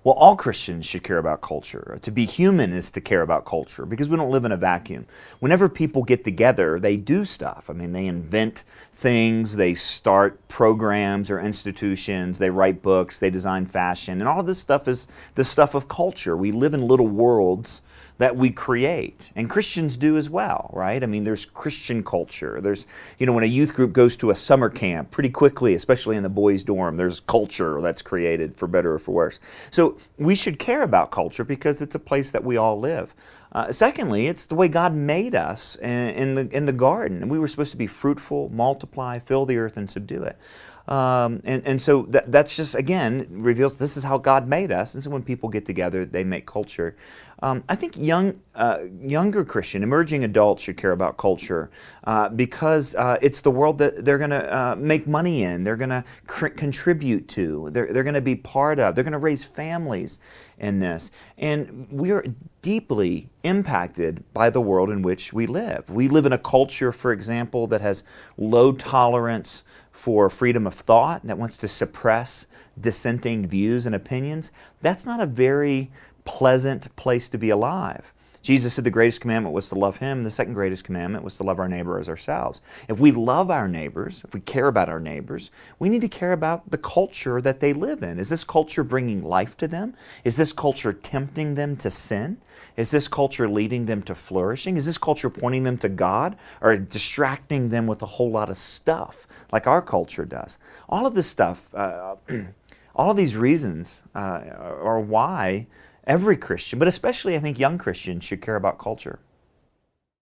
Well, all Christians should care about culture. To be human is to care about culture because we don't live in a vacuum. Whenever people get together, they do stuff. I mean, they invent things, they start programs or institutions, they write books, they design fashion, and all of this stuff is the stuff of culture. We live in little worlds that we create, and Christians do as well, right? I mean, there's Christian culture. There's, when a youth group goes to a summer camp, pretty quickly, especially in the boys' dorm, there's culture that's created, for better or for worse. So we should care about culture because it's a place that we all live. Secondly, it's the way God made us in the garden. And we were supposed to be fruitful, multiply, fill the earth, and subdue it. And so that's just, again, reveals this is how God made us. And so when people get together, they make culture. I think younger Christian, emerging adults should care about culture because it's the world that they're going to make money in, they're going to contribute to, they're going to be part of, they're going to raise families in this. And we are deeply impacted by the world in which we live. We live in a culture, for example, that has low tolerance for freedom of thought, that wants to suppress dissenting views and opinions. That's not a very pleasant place to be alive. Jesus said the greatest commandment was to love Him. The second greatest commandment was to love our neighbor as ourselves. If we love our neighbors, if we care about our neighbors, we need to care about the culture that they live in. Is this culture bringing life to them? Is this culture tempting them to sin? Is this culture leading them to flourishing? Is this culture pointing them to God or distracting them with a whole lot of stuff like our culture does? All of this stuff, all of these reasons are why every Christian, but especially I think young Christians, should care about culture.